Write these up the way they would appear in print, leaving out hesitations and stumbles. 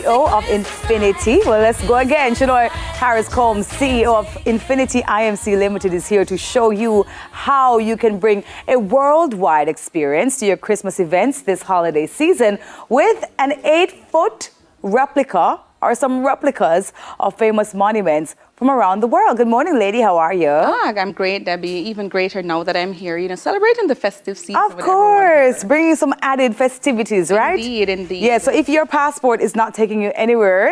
CEO of Infinity. Well, let's go again. Shinoy Harris-Combs, CEO of Infinity IMC Limited, is here to show you how you can bring a worldwide experience to your Christmas events this holiday season with an 8-foot replica or some replicas of famous monuments from around the world. Good morning, lady. How are you? I'm great, Debbie. Even greater now that I'm here, celebrating the festive season. Of course, bringing some added festivities, right? Indeed, indeed. Yeah, so if your passport is not taking you anywhere,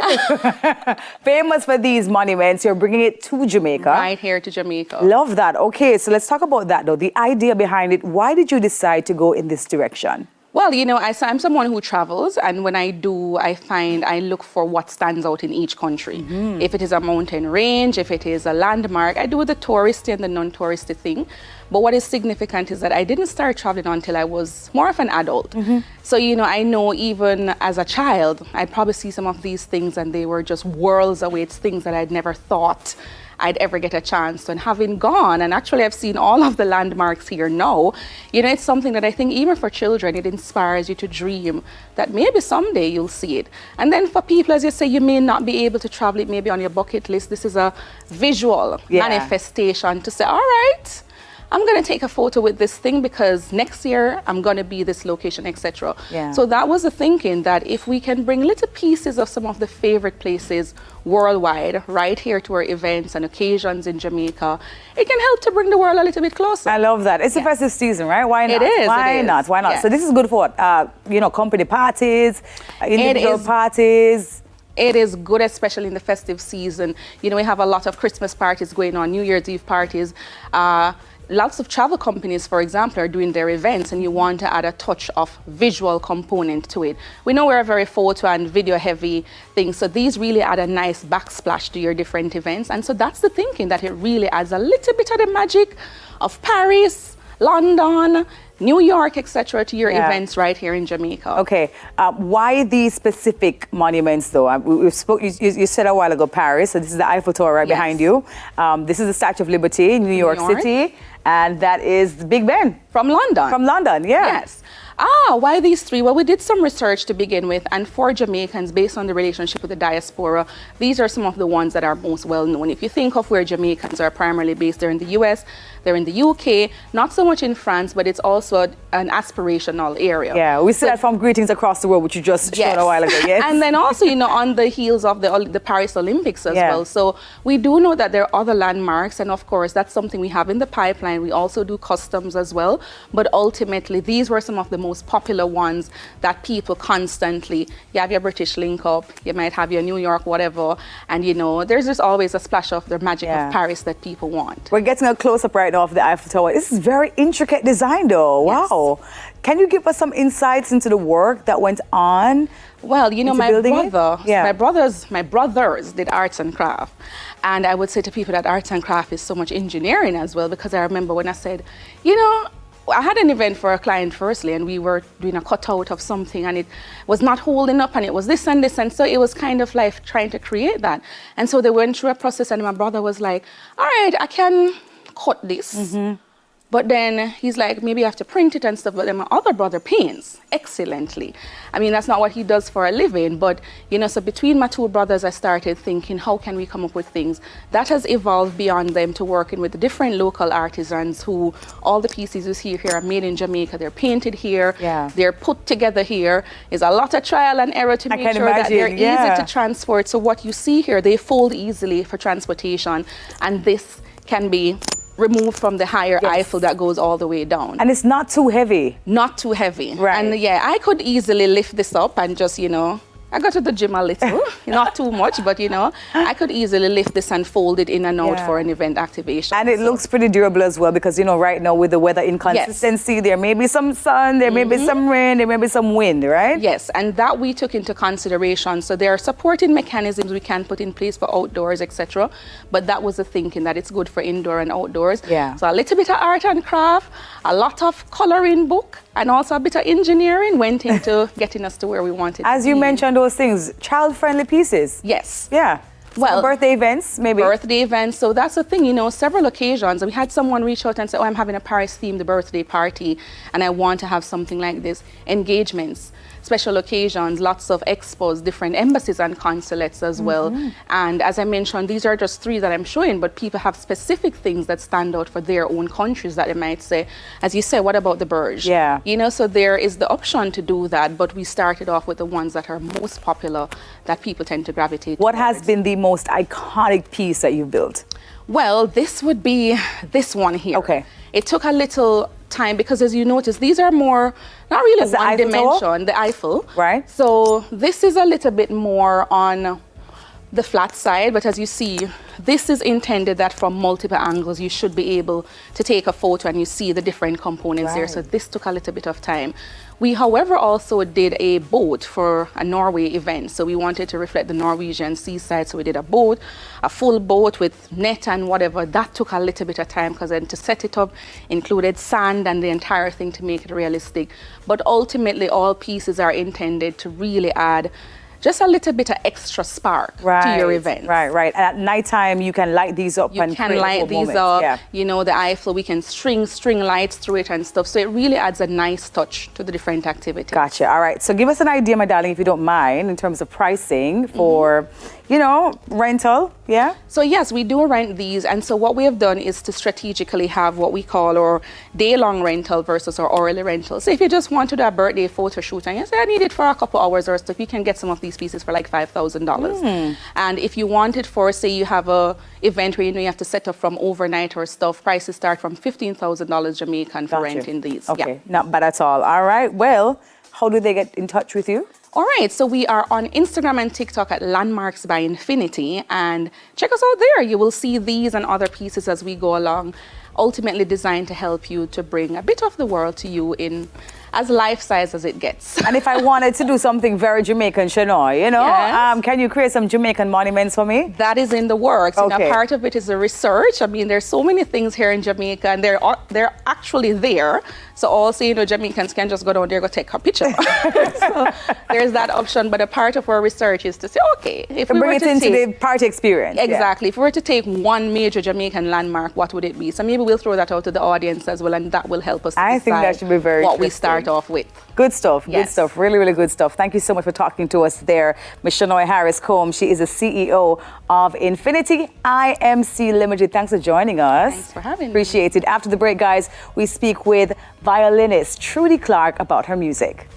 famous for these monuments, you're bringing it to Jamaica. Right here to Jamaica. Love that. Okay, so let's talk about that, though. The idea behind it. Why did you decide to go in this direction? Well, I'm someone who travels, and when I do, I look for what stands out in each country. Mm-hmm. If it is a mountain range, if it is a landmark, I do the touristy and the non-touristy thing. But what is significant is that I didn't start traveling until I was more of an adult. Mm-hmm. So, I know even as a child, I'd probably see some of these things and they were just worlds away. It's things that I'd never thought I'd ever get a chance to. And having gone, and actually I've seen all of the landmarks here now, it's something that I think even for children, it inspires you to dream that maybe someday you'll see it. And then for people, as you say, you may not be able to travel, it may be on your bucket list. This is a visual manifestation to say, all right, I'm going to take a photo with this thing because next year I'm going to be this location, etc. Yeah. So that was the thinking, that if we can bring little pieces of some of the favorite places worldwide right here to our events and occasions in Jamaica, it can help to bring the world a little bit closer. I love that. It's the festive season, right? Why not? It is. Why not? Why not? Yes. So this is good for what? Company parties, individual parties. It is good, especially in the festive season. We have a lot of Christmas parties going on, New Year's Eve parties. Lots of travel companies, for example, are doing their events, and you want to add a touch of visual component to it. We know we're a very photo and video heavy thing, so these really add a nice backsplash to your different events. And so that's the thinking, that it really adds a little bit of the magic of Paris, London, New York, etc. to your events right here in Jamaica. Okay, why these specific monuments, though? You said a while ago Paris, so this is the Eiffel Tower right behind you. This is the Statue of Liberty in New York City, and that is the Big Ben. From London. From London, yeah. Yes. Why these three? Well, we did some research to begin with, and for Jamaicans, based on the relationship with the diaspora, these are some of the ones that are most well known. If you think of where Jamaicans are primarily based, they're in the US, they're in the UK, not so much in France, but it's also an aspirational area. Yeah, we see that from Greetings Across the World, which you just showed a while ago, yes? And then also, on the heels of the Paris Olympics as well. So we do know that there are other landmarks, and of course, that's something we have in the pipeline. We also do customs as well, but ultimately, these were some of the most popular ones that people constantly, you have your British link up, you might have your New York, whatever, and there's just always a splash of the magic of Paris that people want. We're getting a close-up right now of the Eiffel Tower. This is very intricate design, though. Wow. Yes. Can you give us some insights into the work that went on? Well, my brothers did arts and craft. And I would say to people that arts and craft is so much engineering as well, because I remember when I said, I had an event for a client firstly, and we were doing a cutout of something, and it was not holding up, and it was this and this, and so it was kind of like trying to create that. And so they went through a process, and my brother was like, all right, I can cut this. Mm-hmm. But then he's like, maybe you have to print it and stuff. But then my other brother paints excellently. I mean, that's not what he does for a living. But, so between my two brothers, I started thinking, how can we come up with things? That has evolved beyond them to working with the different local artisans who, all the pieces you see here are made in Jamaica. They're painted here. Yeah. They're put together here. There's a lot of trial and error to make sure that they're easy to transport. So what you see here, they fold easily for transportation. And this can be removed from the higher Eiffel that goes all the way down. And it's not too heavy. Not too heavy. Right. And I could easily lift this up and just, I go to the gym a little, not too much, but I could easily lift this and fold it in and out for an event activation. And it looks pretty durable as well, because right now with the weather inconsistency, there may be some sun, there may be some rain, there may be some wind, right? Yes, and that we took into consideration. So there are supporting mechanisms we can put in place for outdoors, etc. But that was the thinking, that it's good for indoor and outdoors. Yeah. So a little bit of art and craft, a lot of coloring book, and also a bit of engineering went into getting us to where we wanted. As you mentioned those things, child-friendly pieces. Yes. Yeah. Well, birthday events, maybe. Birthday events. So that's the thing, several occasions. We had someone reach out and say, I'm having a Paris-themed birthday party, and I want to have something like this. Engagements. special occasions, lots of expos, different embassies and consulates as well. And as I mentioned, these are just 3 that I'm showing, but people have specific things that stand out for their own countries that they might say, as you say, what about the Burj? Yeah. You know, so there is the option to do that, but we started off with the ones that are most popular that people tend to gravitate What towards. has been the most iconic piece that you've built? Well, this would be this one here. Okay. It took a little time because, as you notice, these are more, not really That's the one Eiffel Tower? dimension, the Eiffel. Right. So this is a little bit more on the flat side, but as you see, this is intended that from multiple angles you should be able to take a photo and you see the different components there. So this took a little bit of time. We, however, also did a boat for a Norway event. So we wanted to reflect the Norwegian seaside. So we did a boat, a full boat with net and whatever. That took a little bit of time because then to set it up included sand and the entire thing to make it realistic. But ultimately, all pieces are intended to really add just a little bit of extra spark to your event. Right. And at nighttime, you can light these up and can create light a these moment. up. Yeah. You know, the Eiffel, we can string lights through it and stuff. So it really adds a nice touch to the different activities. Gotcha. All right. So give us an idea, my darling, if you don't mind, in terms of pricing for, you know, rental. Yeah. So yes, we do rent these. And so what we have done is to strategically have what we call our day-long rental versus our hourly rental. So if you just want to do a birthday photo shoot and you say, I need it for a couple hours or stuff, you can get some of these pieces for like $5,000. And if you want it for, say you have a event where you know you have to set up from overnight or stuff, prices start from $15,000 Jamaican for renting these. Okay, not bad at all. All right, well, how do they get in touch with you? All right, so we are on Instagram and TikTok at Landmarks by Infinity, and check us out there. You will see these and other pieces as we go along, ultimately designed to help you to bring a bit of the world to you in as life-size as it gets. And if I wanted to do something very Jamaican, Shanoy, you know, can you create some Jamaican monuments for me? That is in the works. Okay. And a part of it is the research. I mean, there's so many things here in Jamaica, and they're actually there. So also, you know, Jamaicans can just go down there, go take a picture. So there's that option. But a part of our research is to say, okay, if we bring were it to into take, the party experience. Exactly. If we were to take one major Jamaican landmark, what would it be? So maybe we'll throw that out to the audience as well, and that will help us to I think that should be very what we interesting. start off with. Good stuff, good Yes. stuff, really, really good stuff. Thank you so much for talking to us there, Ms. Shanoy Harris-Combs. She is the CEO of Infinity IMC Limited. Thanks for joining us. Thanks for having me. Appreciate it. After the break, guys, we speak with violinist Trudy Clark about her music.